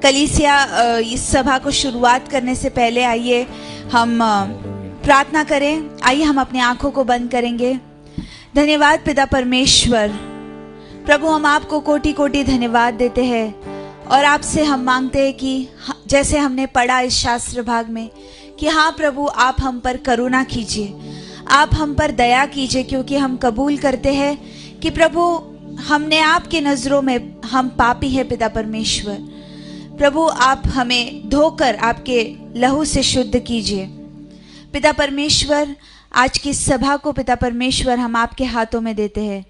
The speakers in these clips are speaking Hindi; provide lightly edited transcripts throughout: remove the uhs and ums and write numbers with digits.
कलीसिया इस सभा को शुरुआत करने से पहले आइए हम प्रार्थना करें। आइए हम अपनी आंखों को बंद करेंगे। धन्यवाद पिता परमेश्वर, प्रभु हम आपको कोटि कोटि धन्यवाद देते हैं और आपसे हम मांगते हैं कि जैसे हमने पढ़ा इस शास्त्र भाग में कि हाँ प्रभु आप हम पर करुणा कीजिए, आप हम पर दया कीजिए, क्योंकि हम कबूल करते हैं कि प्रभु हमने आपके नजरों में हम पापी हैं। पिता परमेश्वर प्रभु आप हमें धोकर आपके लहू से शुद्ध कीजिए। पिता परमेश्वर आज की सभा को पिता परमेश्वर हम आपके हाथों में देते हैं।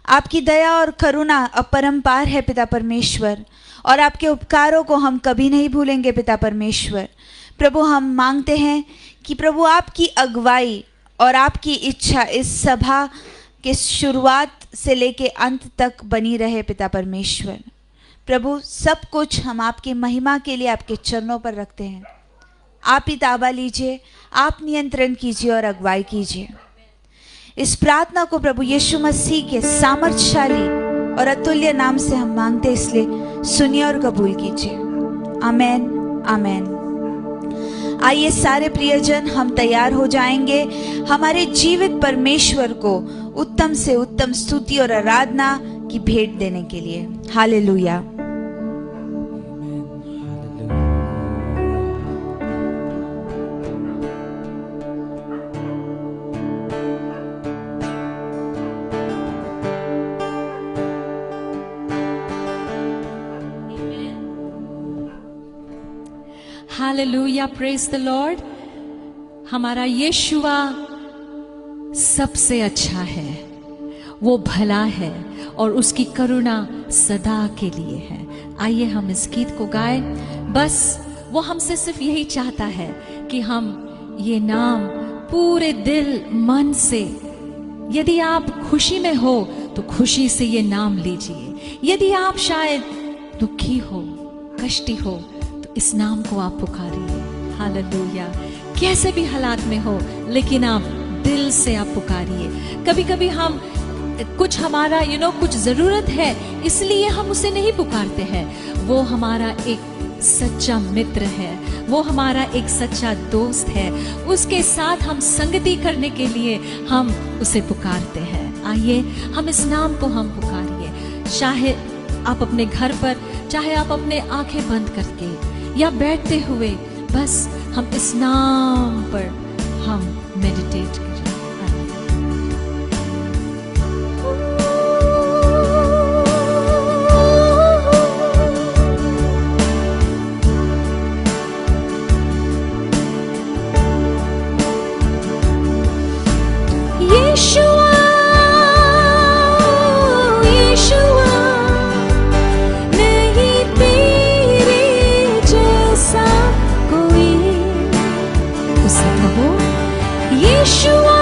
आपकी दया और करुणा अपरंपार है पिता परमेश्वर, और आपके उपकारों को हम कभी नहीं भूलेंगे पिता परमेश्वर। प्रभु हम मांगते हैं कि प्रभु आपकी अगुवाई और आपकी इच्छा इस सभा के शुरुआत से लेके अंत तक बनी रहे पिता परमेश्वर। प्रभु सब कुछ हम आपकी महिमा के लिए आपके चरणों पर रखते हैं। आप ही ताबा लीजिए, आप नियंत्रण कीजिए और अगुवाई कीजिए। इस प्रार्थना को प्रभु यीशु मसीह के सामर्थ्यशाली और अतुल्य नाम से हम मांगते, इसलिए सुनिए और कबूल कीजिए। आमेन आमेन। आइए सारे प्रियजन हम तैयार हो जाएंगे हमारे जीवित परमेश्वर को उत्तम से उत्तम स्तुति और आराधना की भेंट देने के लिए। Hallelujah. Hallelujah, praise the Lord. हमारा यीशुआ सबसे अच्छा है, वो भला है और उसकी करुणा सदा के लिए है। आइए हम इस गीत को गाएं। बस वो हमसे सिर्फ यही चाहता है कि हम ये नाम पूरे दिल मन से, यदि आप खुशी में हो तो खुशी से ये नाम लीजिए। यदि आप शायद दुखी हो, कष्टी हो, इस नाम को आप पुकारिए। हालेलुया। कैसे भी हालात में हो, लेकिन आप दिल से आप पुकारिए। कभी कभी हम कुछ हमारा कुछ जरूरत है, इसलिए हम उसे नहीं पुकारते हैं। वो हमारा एक सच्चा मित्र है, वो हमारा एक सच्चा दोस्त है। उसके साथ हम संगति करने के लिए हम उसे पुकारते हैं। आइए हम इस नाम को हम पुकारिए। चाहे आप अपने घर पर, चाहे आप अपने आंखें बंद करके या बैठते हुए, बस हम इस नाम पर हम मेडिटेट करें। यीशुआ, यीशुआ, नहीं तेरे जैसा कोई। उसे कहो यीशुआ,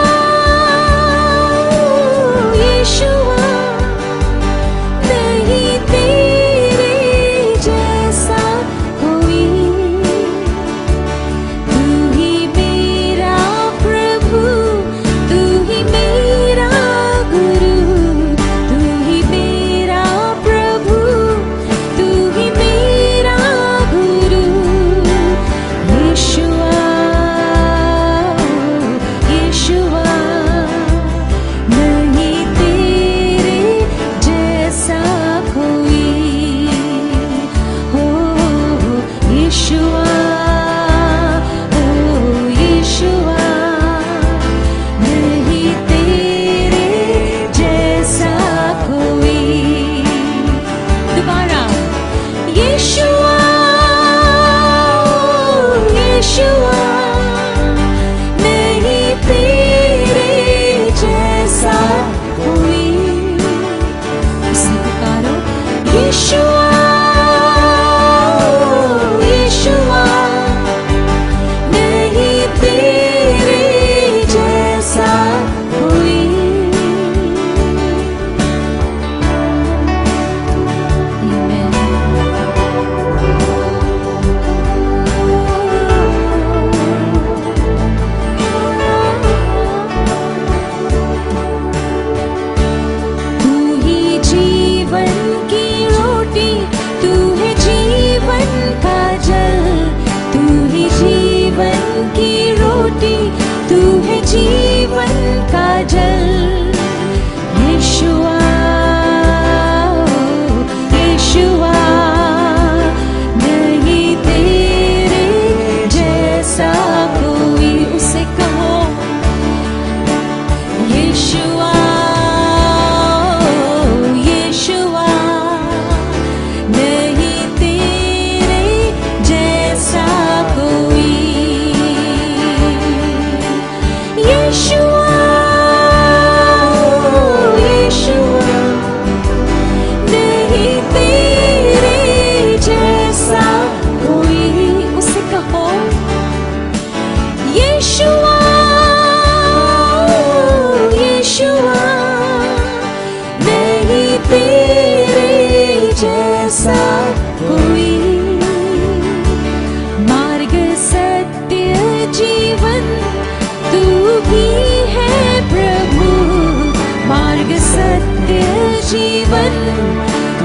जीवन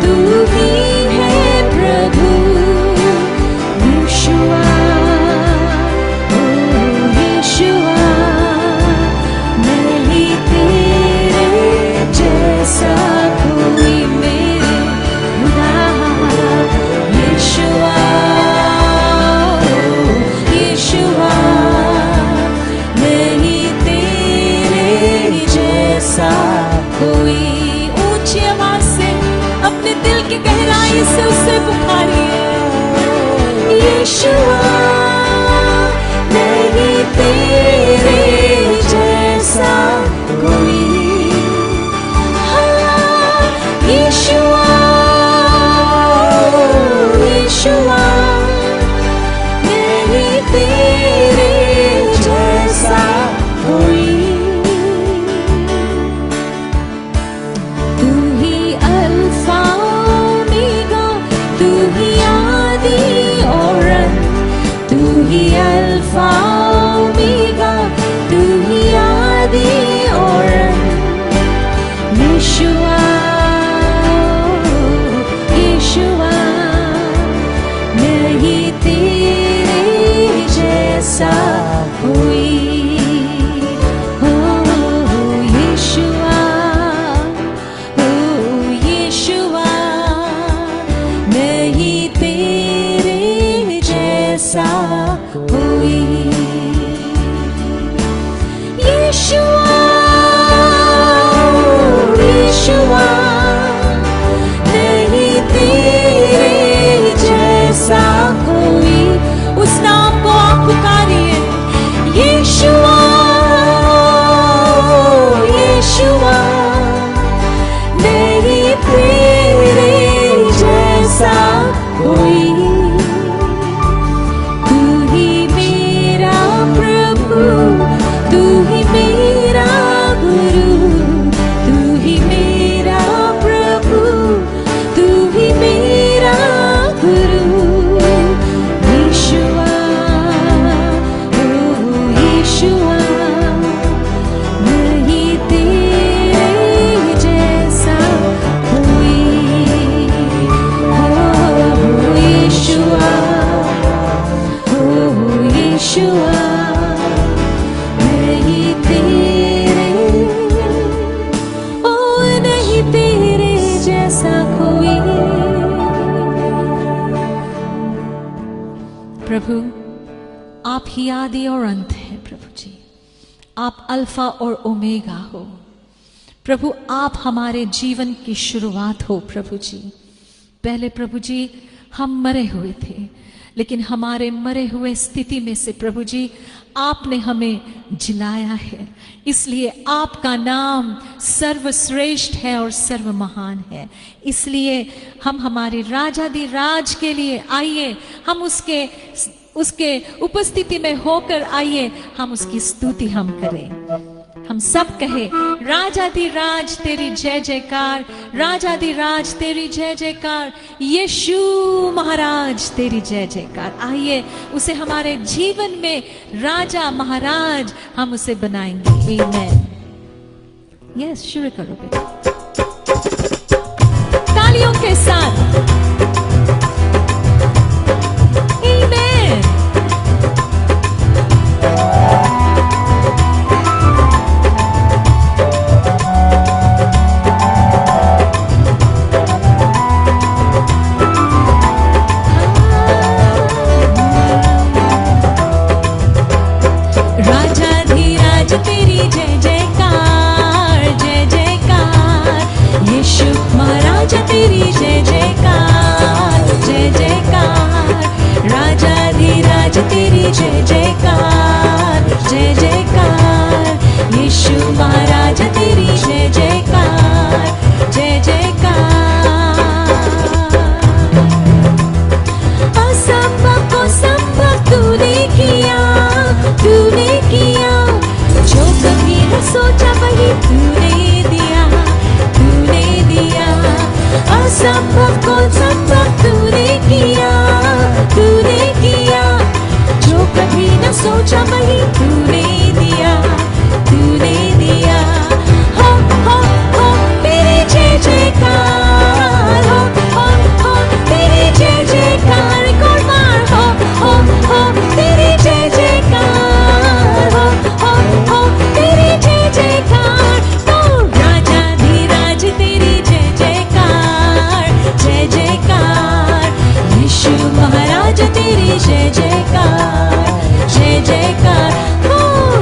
तू ही है प्रभु यीशुआ ओ यीशुआ नहीं तेरे जैसा कोई मेरे खुदा यीशुआ यीशुआ नहीं तेरे जैसा कोई ऊंची आवाज से अपने दिल की गहराई से उसे पुकारिए यीशुआ नहीं तेरे जैसा कोई हाँ, यीशुआ यीशुआ नहीं तेरे जैसा कोई तू ही अल्फा ओमेगा तू ही आदि और अंत तू ही अल्फा ओमेगा तू ही आदि और अंत यीशुआ यीशुआ नहीं तेरे जैसा कोई हो यीशुआ ओ यीशुआ नहीं तेरे जैसा कोई यीशुआ यीशुआ नहीं तेरे जैसा कोई उस नाम को आप पुकारिए यीशुआ यीशुआ नहीं तेरे जैसा कोई तू ही मेरा प्रभु तू ही मेरा गुरु तू ही मेरा प्रभु तू ही मेरा गुरु यीशुआ ओ यीशुआ नहीं तेरे जैसा कोई हो यीशुआ ओ यीशुआ नहीं तेरे ओ नहीं तेरे जैसा कोई प्रभु आप ही आदि और अंत हैं प्रभु जी आप अल्फा और ओमेगा हो प्रभु आप हमारे जीवन की शुरुआत हो प्रभु जी पहले प्रभु जी हम मरे हुए थे लेकिन हमारे मरे हुए स्थिति में से प्रभु जी आपने हमें जिलाया है इसलिए आपका नाम सर्वश्रेष्ठ है और सर्व महान है इसलिए हम हमारे राजाधिराज के लिए आइए हम उसके उपस्थिति में होकर आइए हम उसकी स्तुति हम करें हम सब कहे राजाधिराज तेरी जय जयकार राजाधिराज तेरी जय जयकार यीशु महाराज तेरी जय जयकार आइए उसे हमारे जीवन में राजा महाराज हम उसे बनाएंगे आमेन यस शुरू करो बेटा तालियों के साथ आमेन राजाधिराज तेरी जय जयकार यीशु महाराज तेरी जय जयकार महाराज तेरी जय जयकार, जय जयकार। हो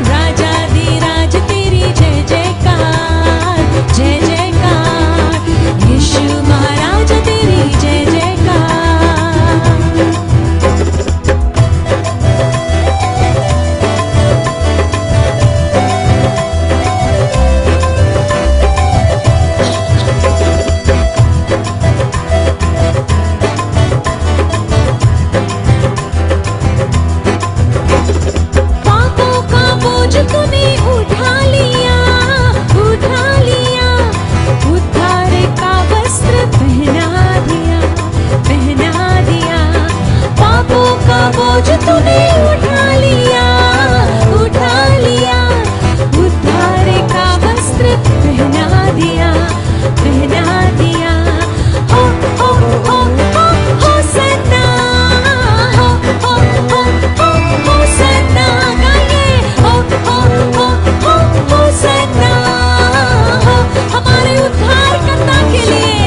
राजाधिराज तेरी जय जयकार, जय जयकार। यीशु महाराज तेरी जय जयकार। पापों का बोझ तूने उठा लिया, उठा लिया। उद्धार का वस्त्र पहना दिया, पहना दिया। पापों का बोझ तूने उठा लिया, उठा लिया। उद्धार का वस्त्र पहना दिया, पहना दिया। हो हो हो हो होसन्ना, हो हो हो हो होसन्ना गाइए। हो हो हो हो होसन्ना, हो हमारे उद्धारकर्ता के लिए।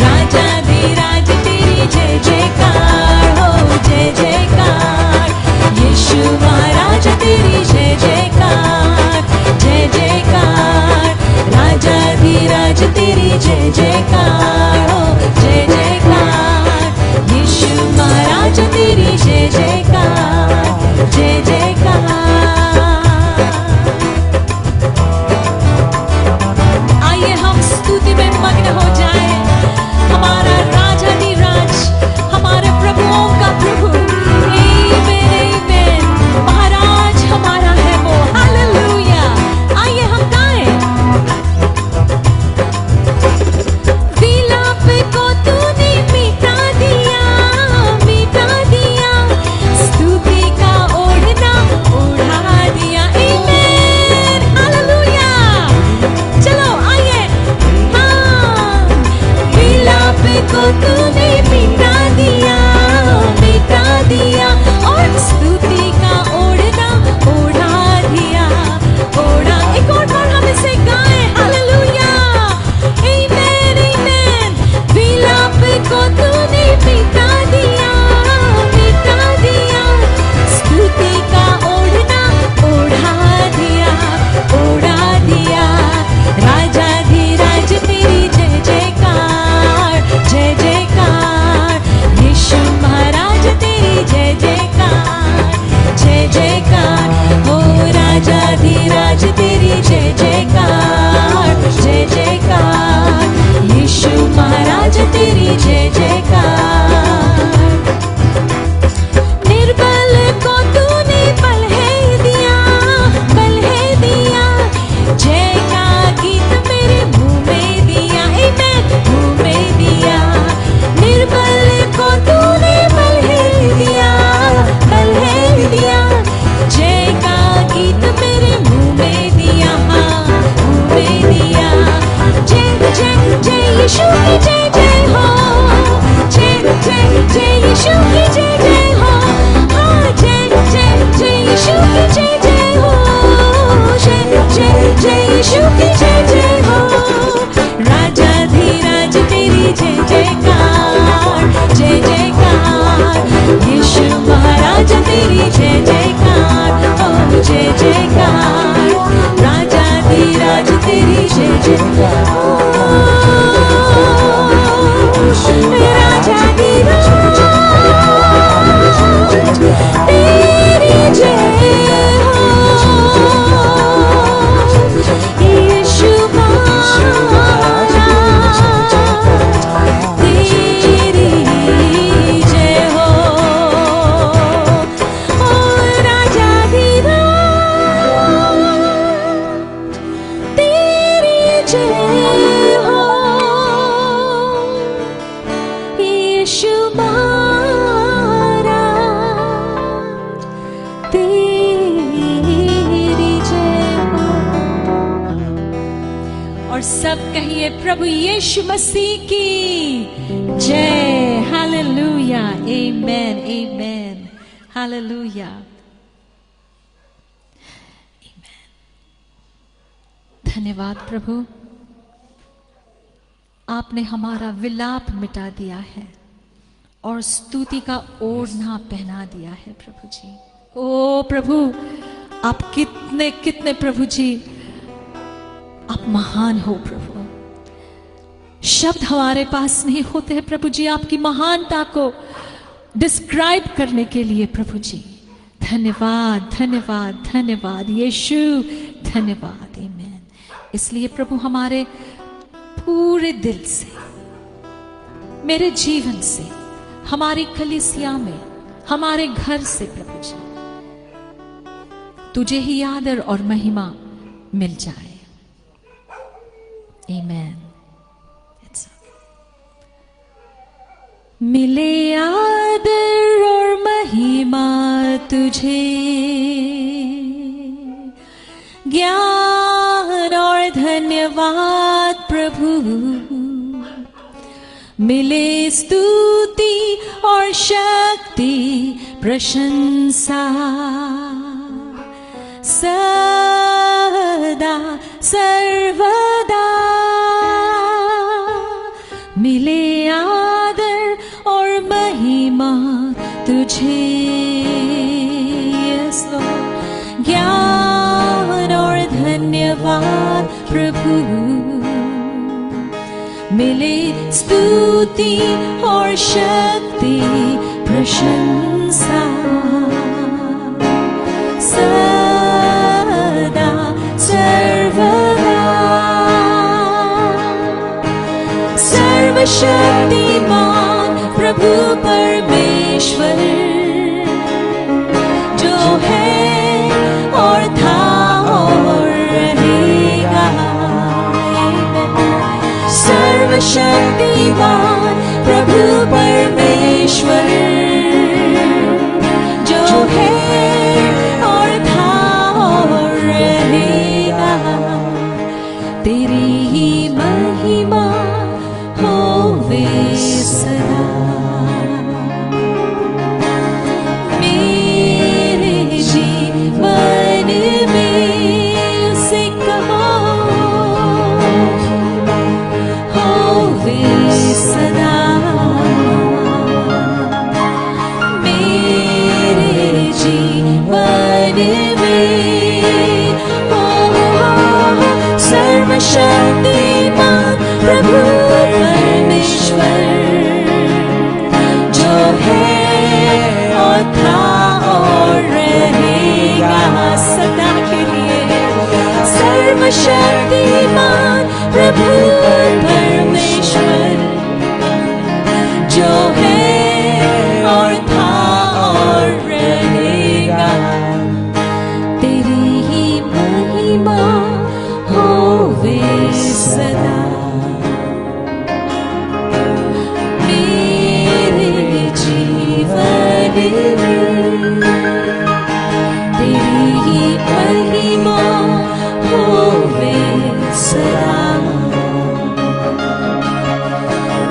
राजाधिराज तेरी जय जयकार, हो जय जयकार। यीशु महाराज तेरी जय जयकार, जय जयकार। राजाधिराज तेरी जय जयकार, हो जय जयकार। यीशु महाराज तेरी जय जयकार, जय जयकार। आइए हम स्तुति में मग्न हो जाए। हमारा राजाधिराज, हमारे प्रभुओं का प्रभु, आमेन, आमेन। महाराज हमारा है वो, हालेलुया। आइए हम गाएं। विलाप को तूने मिटा दिया, मिटा दिया। स्तुति का ओढ़ना ओढ़ा दिया, आमेन, हालेलुया। चलो आइए। हाँ, विलाप को तूने मिटा दिया, मिटा दिया। और स्तुति का ओढ़ना ओढ़ा दिया, ओढ़ा। एक और बार हम इसे गाएं, हालेलुया, आमेन, आमेन। विलाप को तूने मिटा दिया, मिटा दिया। स्तुति का ओढ़ना ओढ़ा दिया, ओढ़ा दिया। राजाधिराज तेरी जय जयकार, जय जयकार। यीशु महाराज तेरी जय जयकार, जय जयकार। हो राजाधिराज तेरी जय जयकार, जय जयकार। यीशु महाराज तेरी जय जयकार। निर्बल को तूने बल है दिया, बल है दिया। जय का गीत मेरे मुंह में दिया, आमेन, मुंह में दिया। निर्बल को तूने बल है दिया, बल है दिया। जय का गीत मेरे मुंह में दिया, हाँ, मुंह में दिया। जय जय जय यीशु की जय जय हो, जय जय जय यीशु की जय जय हो। हाँ, जय जय जय यीशु की जय जय हो, जय जय जय यीशु की जय जय हो। राजाधिराज तेरी जय जयकार, जय जयकार। यीशु महाराज तेरी जय जयकार, ओ जय जयकार। राजाधिराज तेरी जय जयकार। राजाधिराज तेरी जय हो, यीशु महाराज तेरी जय हो। ओ राजाधिराज तेरी जय हो, यीशु महाराज तेरी जय हो। और सब कहिए प्रभु यीशु मसीह की जय, हालेलुया, आमेन, आमेन, हालेलुया। धन्यवाद प्रभु, आपने हमारा विलाप मिटा दिया है, और स्तुति का ओढ़ना पहना दिया है प्रभु जी। ओ प्रभु, आप कितने कितने प्रभु जी, आप महान हो प्रभु। शब्द हमारे पास नहीं होते हैं प्रभु जी आपकी महानता को डिस्क्राइब करने के लिए प्रभु जी। धन्यवाद धन्यवाद धन्यवाद यीशु, धन्यवाद। आमीन। इसलिए प्रभु हमारे पूरे दिल से, मेरे जीवन से, हमारी कलीसिया में, हमारे घर से प्रभु जी तुझे ही आदर और महिमा मिल जाए। आमीन। मिले आदर और महिमा तुझे, ज्ञान और धन्यवाद प्रभु, मिले स्तुति और शक्ति प्रशंसा सदा सर्वदा, मिले आदर और महिमा तुझे, यस लॉर्ड, ज्ञान और धन्यवाद प्रभु, मिले स्तुति और शक्ति प्रशंसा सदा सर्वदा। सर्वशक्तिमान प्रभु परमेश्वर, जो है और था और रहेगा। सर्वशक्तिमान प्रभु परमेश्वर, जो है और था और रहेगा। तेरी ही महिमा होवे सदा। मेरे जीवन में उसे कहो होवे सदा। मेरे जीवन में सर्वशक्तिमान प्रभु परमेश्वर, जो है और था और रहेगा सदा के लिए। सर्वशक्तिमान प्रभु परमेश्वर, जो है और था और रहेगा। तेरी ही महिमा होवे सदा। मेरे जीवन में तेरी ही महिमा होवे सदा।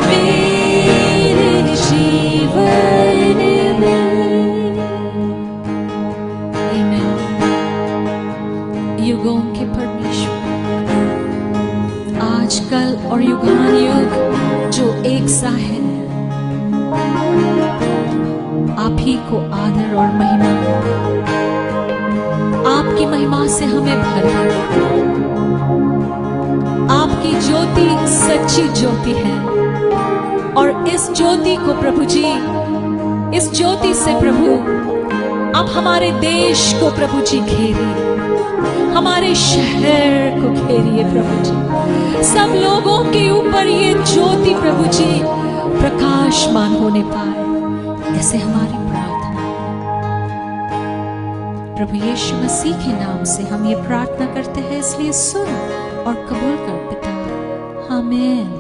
मेरे जीवन में। आमीन। युगों के परमेश्वर, आजकल और युगान युग जो एक सा है, आप ही को आदर और महिमा, आपकी महिमा से हमें भर दे। आपकी ज्योति सच्ची ज्योति है और इस ज्योति को प्रभु जी, इस ज्योति से प्रभु आप हमारे देश को प्रभु जी घेरिए, हमारे शहर को घेरिए प्रभु जी। सब लोगों के ऊपर ये ज्योति प्रभु जी प्रकाशमान होने पाए, ऐसे हमारी प्रार्थना। प्रभु यीशु मसीह के नाम से हम ये प्रार्थना करते हैं, इसलिए सुन और कबूल कर पिता। आमीन।